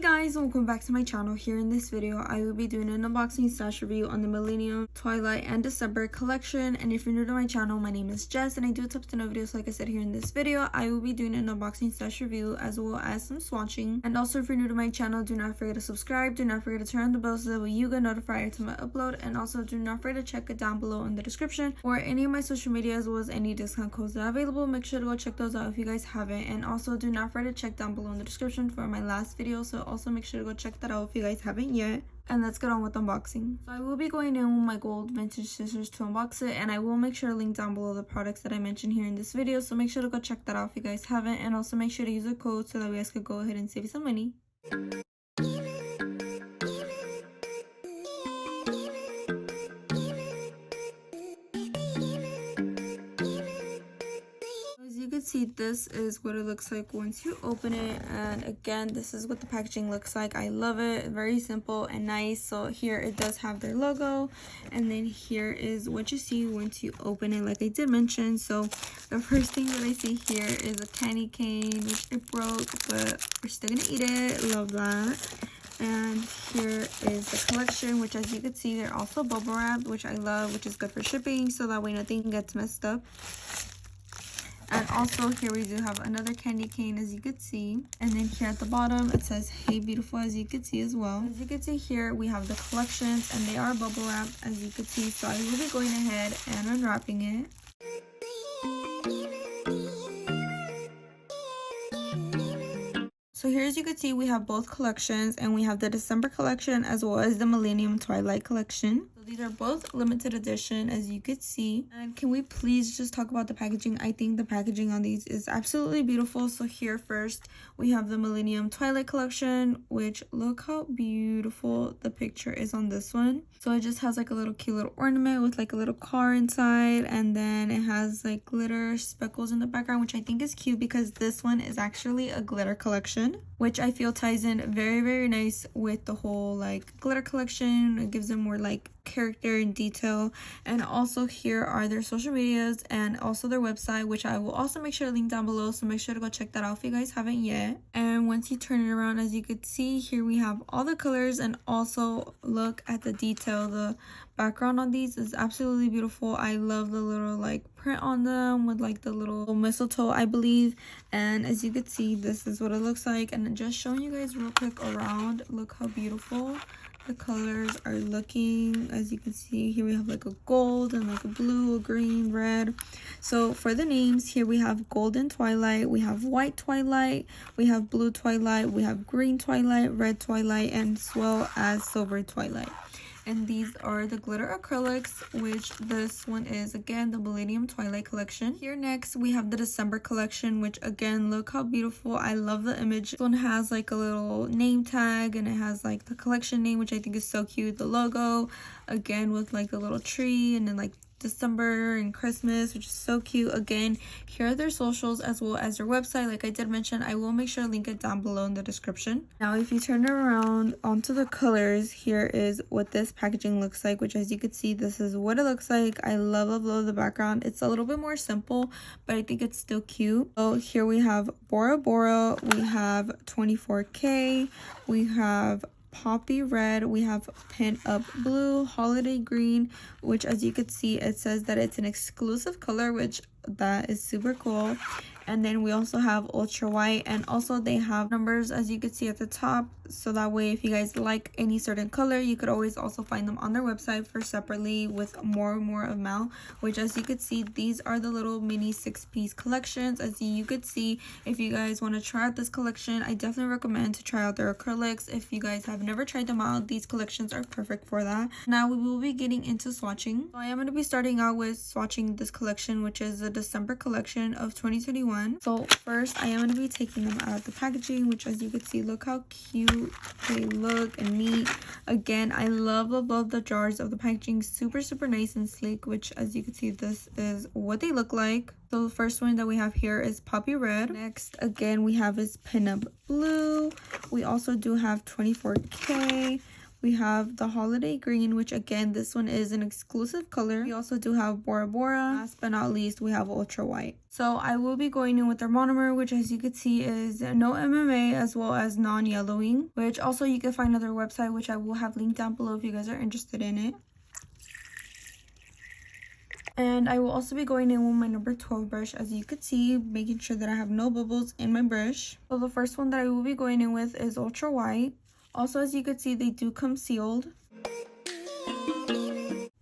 guys, welcome back to my channel. Here in this video I will be doing an unboxing slash review on the Millennium Twilight and December collection. And if you're new to my channel, my name is Jess and I do tips and videos. Like I said, here in this video I will be doing an unboxing slash review as well as some swatching. And also, if you're new to my channel, do not forget to subscribe, do not forget to turn on the bell so that way you get notified every time I upload. And also do not forget to check it down below in the description for any of my social media as well as any discount codes that are available. Make sure to go check those out if you guys haven't. And also do not forget to check down below in the description for my last video, so also make sure to go check that out if you guys haven't yet. And let's get on with unboxing. So I will be going in with my gold vintage scissors to unbox it, and I will make sure to link down below the products that I mentioned here in this video, so make sure to go check that out if you guys haven't. And also make sure to use a code so that you guys could go ahead and save some money. See, this is what it looks like once you open it, and again, this is what the packaging looks like. I love it, very simple and nice. So here it does have their logo, and then here is what you see once you open it, like I did mention. So the first thing that I see here is a candy cane, which it broke, but we're still gonna eat it. Love that. And here is the collection, which as you can see, they're also bubble wrapped, which I love, which is good for shipping, so that way nothing gets messed up. And also here we do have another candy cane, as you could see. And then here at the bottom it says "Hey Beautiful," as you could see as well. As you can see here, we have the collections and they are bubble wrapped, as you could see. So I will be going ahead and unwrapping it. So here, as you can see, we have both collections, and we have the December collection as well as the Millennium Twilight collection. So these are both limited edition, as you could see. And can we please just talk about the packaging? I think the packaging on these is absolutely beautiful. So here first we have the Millennium Twilight collection, which look how beautiful the picture is on this one. So it just has like a little cute little ornament with like a little car inside, and then it has like glitter speckles in the background, which I think is cute because this one is actually a glitter collection, which I feel ties in very nice with the whole like glitter collection. It gives them more like character and detail. And also here are their social medias and also their website, which I will also make sure to link down below, so make sure to go check that out if you guys haven't yet. And once you turn it around, as you could see here, we have all the colors, and also look at the detail. The background on these is absolutely beautiful. I love the little like print on them with like the little mistletoe, I believe. And as you could see, this is what it looks like. And just showing you guys real quick around, look how beautiful the colors are looking. As you can see here, we have like a gold and like a blue, a green, red. So for the names here, we have golden twilight, we have white twilight, we have blue twilight, we have green twilight, red twilight, and as well as silver twilight. And these are the glitter acrylics, which this one is again the Millennium Twilight collection. Here next we have the December collection, which again, look how beautiful. I love the image. This one has like a little name tag, and it has like the collection name, which I think is so cute. The logo again with like the little tree, and then like December and Christmas, which is so cute. Again, here are their socials as well as their website. Like I did mention, I will make sure to link it down below in the description. Now if you turn it around onto the colors, here is what this packaging looks like, which as you can see, this is what it looks like. I love the background. It's a little bit more simple, but I think it's still cute. So here we have Bora Bora, we have 24K, we have poppy red, we have pin up blue, holiday green, which as you could see, it says that it's an exclusive color, which that is super cool. And then we also have ultra white, and also they have numbers, as you can see at the top, so that way if you guys like any certain color, you could always also find them on their website for separately with more amount. Which as you could see, these are the little mini 6-piece collections. As you could see, if you guys want to try out this collection, I definitely recommend to try out their acrylics. If you guys have never tried them out, these collections are perfect for that. Now we will be getting into swatching. So I am going to be starting out with swatching this collection, which is the December collection of 2021. So first I am going to be taking them out of the packaging, which as you can see, look how cute they look and neat. Again, I love the jars of the packaging. Super nice and sleek, which as you can see, this is what they look like. So the first one that we have here is poppy red. Next again we have is pinup blue. We also do have 24K. We have the Holiday Green, which again, this one is an exclusive color. We also do have Bora Bora. Last but not least, we have Ultra White. So I will be going in with their monomer, which as you can see is no MMA as well as non-yellowing, which also you can find on their website, which I will have linked down below if you guys are interested in it. And I will also be going in with my number 12 brush, as you could see, making sure that I have no bubbles in my brush. So the first one that I will be going in with is Ultra White. Also, as you could see, they do come sealed.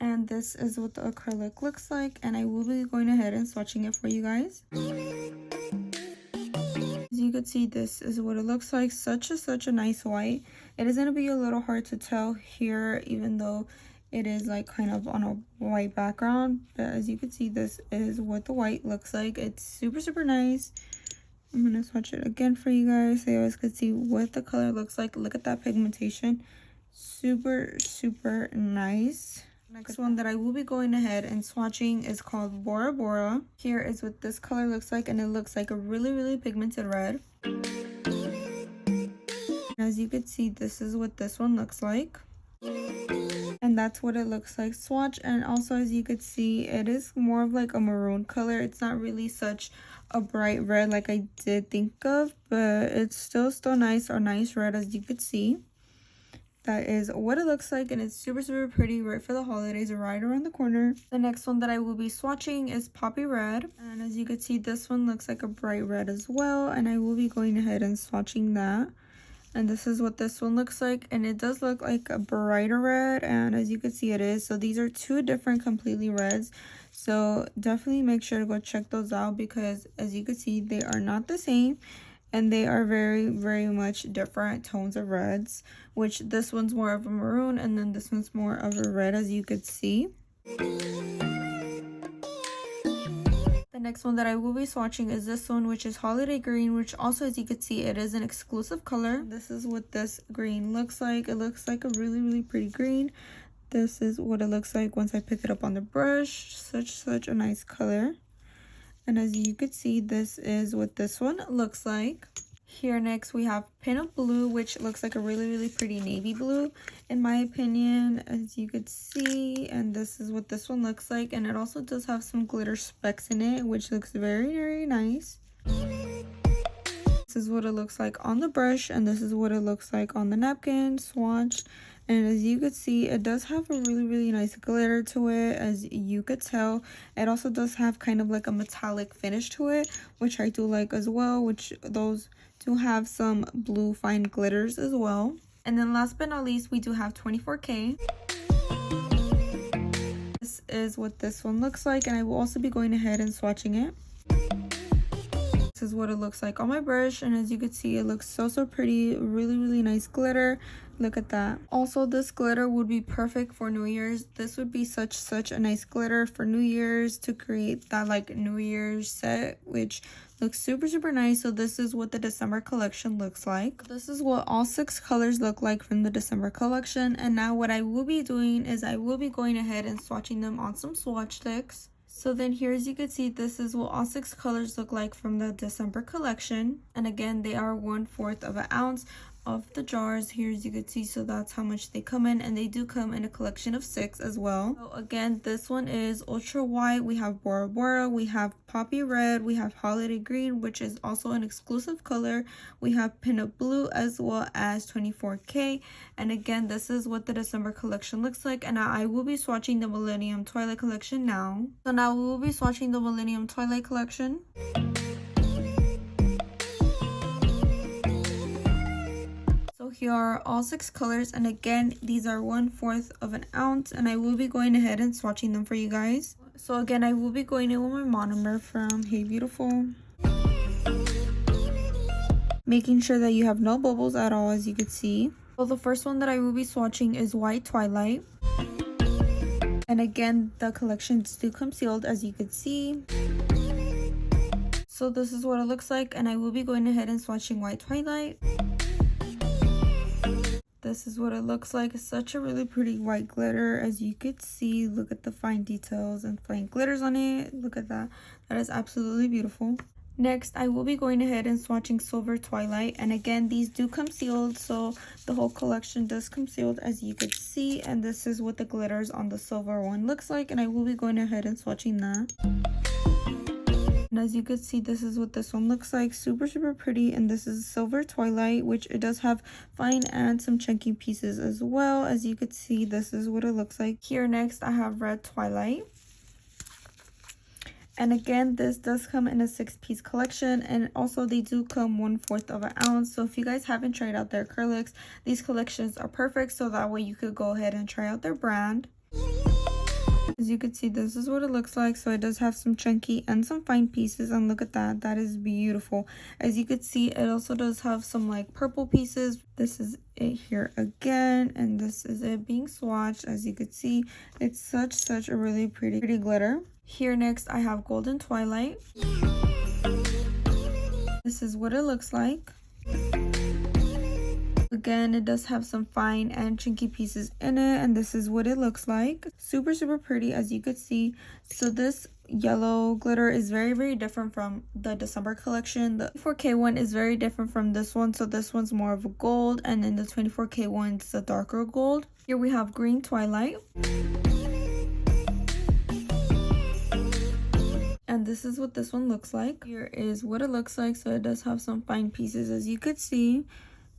And this is what the acrylic looks like, and I will be going ahead and swatching it for you guys. As you could see, this is what it looks like. Such a nice white. It is going to be a little hard to tell here, even though it is like kind of on a white background, but as you can see, this is what the white looks like. It's super nice. I'm gonna swatch it again for you guys so you guys can see what the color looks like. Look at that pigmentation. Super nice. Next one that I will be going ahead and swatching is called Bora Bora. Here is what this color looks like, and it looks like a really pigmented red. As you can see, this is what this one looks like. And that's what it looks like swatch. And also, as you could see, it is more of like a maroon color. It's not really such a bright red like I did think of, but it's still nice, or nice red, as you could see. That is what it looks like, and it's super pretty, right for the holidays, right around the corner. The next one that I will be swatching is Poppy Red, and as you can see, this one looks like a bright red as well, and I will be going ahead and swatching that. And this is what this one looks like, and it does look like a brighter red, and as you can see, it is. So these are two different completely reds, so definitely make sure to go check those out, because as you can see, they are not the same, and they are very much different tones of reds, which this one's more of a maroon, and then this one's more of a red, as you could see. The next one that I will be swatching is this one, which is Holiday Green, which also, as you can see, it is an exclusive color. This is what this green looks like. It looks like a really pretty green. This is what it looks like once I pick it up on the brush. Such a nice color. And as you could see, this is what this one looks like. Here next we have Pinup Blue, which looks like a really pretty navy blue in my opinion, as you could see. And this is what this one looks like, and it also does have some glitter specks in it, which looks very nice. This is what it looks like on the brush, and this is what it looks like on the napkin swatch. And as you could see, it does have a really nice glitter to it, as you could tell. It also does have kind of like a metallic finish to it, which I do like as well, which those do have some blue fine glitters as well. And then last but not least, we do have 24K. This is what this one looks like, and I will also be going ahead and swatching it. This is what it looks like on my brush, and as you can see, it looks so pretty. Really nice glitter. Look at that. Also, this glitter would be perfect for New Year's. This would be such a nice glitter for New Year's, to create that like New Year's set, which looks super nice. So this is what the December collection looks like. This is what all 6 colors look like from the December collection. And now what I will be doing is I will be going ahead and swatching them on some swatch sticks. So then here, as you can see, this is what all 6 colors look like from the December collection. And again, they are 1/4 of an ounce of the jars here, as you can see. So that's how much they come in, and they do come in a collection of 6 as well. So again, this one is Ultra White, we have Bora Bora, we have Poppy Red, we have Holiday Green, which is also an exclusive color, we have Pinup Blue, as well as 24K. And again, this is what the December collection looks like. And I will be swatching the Millennium Twilight collection now. So now we will be swatching the Millennium Twilight collection. Here are all 6 colors, and again, these are 1/4 of an ounce, and I will be going ahead and swatching them for you guys. So again, I will be going in with my monomer from Hey Beautiful, making sure that you have no bubbles at all, as you can see. So the first one that I will be swatching is White Twilight, and again, the collections do come sealed, as you can see. So this is what it looks like, and I will be going ahead and swatching White Twilight. This is what it looks like. It's such a really pretty white glitter, as you could see. Look at the fine details and fine glitters on it. Look at that. That is absolutely beautiful. Next, I will be going ahead and swatching Silver Twilight. And again, these do come sealed, so the whole collection does come sealed, as you could see. And this is what the glitters on the silver one looks like. And I will be going ahead and swatching that. And as you could see, this is what this one looks like. Super, super pretty. And this is Silver Twilight, which it does have fine and some chunky pieces as well. As you could see, this is what it looks like. Here next, I have Red Twilight. And again, this does come in a 6-piece collection, and also they do come 1/4 of an ounce. So if you guys haven't tried out their acrylics, these collections are perfect, so that way you could go ahead and try out their brand. As you can see, this is what it looks like. So it does have some chunky and some fine pieces, and look at that, that is beautiful. As you could see, it also does have some like purple pieces. This is it here again, and this is it being swatched. As you could see, it's such a really pretty glitter. Here next, I have Golden Twilight. This is what it looks like. Again, it does have some fine and chunky pieces in it, and this is what it looks like. Super pretty, as you could see. So this yellow glitter is very different from the December collection. The 24K one is very different from this one, so this one's more of a gold, and then the 24K one's a darker gold. Here we have Green Twilight. And this is what this one looks like. Here is what it looks like. So it does have some fine pieces, as you could see.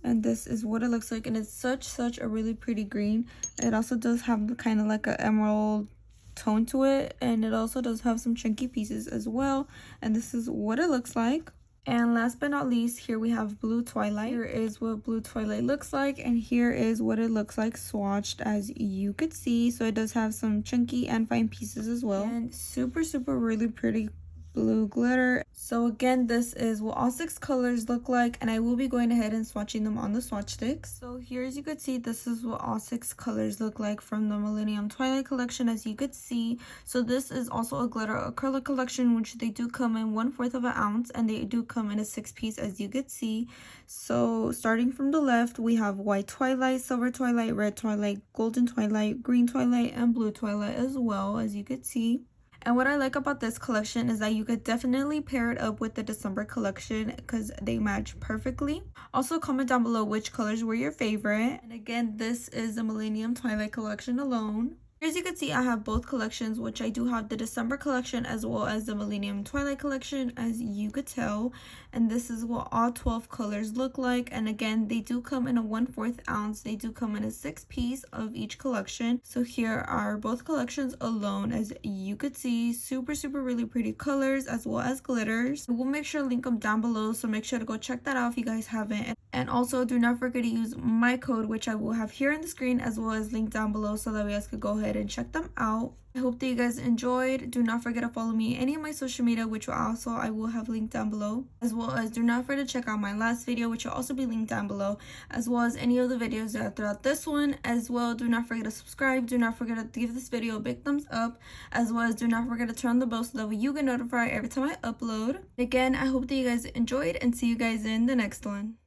And this is what it looks like. And it's such a really pretty green. It also does have kind of like an emerald tone to it. And it also does have some chunky pieces as well. And this is what it looks like. And last but not least, here we have Blue Twilight. Here is what Blue Twilight looks like, and here is what it looks like swatched, as you could see. So it does have some chunky and fine pieces as well, and super really pretty blue glitter. So again, this is what all 6 colors look like, and I will be going ahead and swatching them on the swatch sticks. So here, as you could see, this is what all 6 colors look like from the Millennium Twilight collection, as you could see. So this is also a glitter acrylic collection, which they do come in 1/4 of an ounce, and they do come in a 6-piece, as you could see. So starting from the left, we have White Twilight, Silver Twilight, Red Twilight, Golden Twilight, Green Twilight, and Blue Twilight as well, as you could see. And what I like about this collection is that you could definitely pair it up with the December collection because they match perfectly. Also, comment down below which colors were your favorite. And again, this is the Millennium Twilight collection alone. As you can see, I have both collections, which I do have the December collection as well as the Millennium Twilight collection, as you could tell. And this is what all 12 colors look like. And again, they do come in a 1/4 ounce. They do come in a 6-piece of each collection. So here are both collections alone, as you could see. Super really pretty colors as well as glitters. We'll make sure to link them down below, so make sure to go check that out if you guys haven't. And also, do not forget to use my code, which I will have here on the screen as well as linked down below, so that you guys could go ahead and check them out. I hope that you guys enjoyed. Do not forget to follow me on any of my social media, which I will have linked down below, as well as do not forget to check out my last video, which will also be linked down below, as well as any of the videos that are throughout this one. As well, do not forget to subscribe. Do not forget to give this video a big thumbs up, as well as do not forget to turn on the bell so that you get notified every time I upload. Again, I hope that you guys enjoyed, and see you guys in the next one.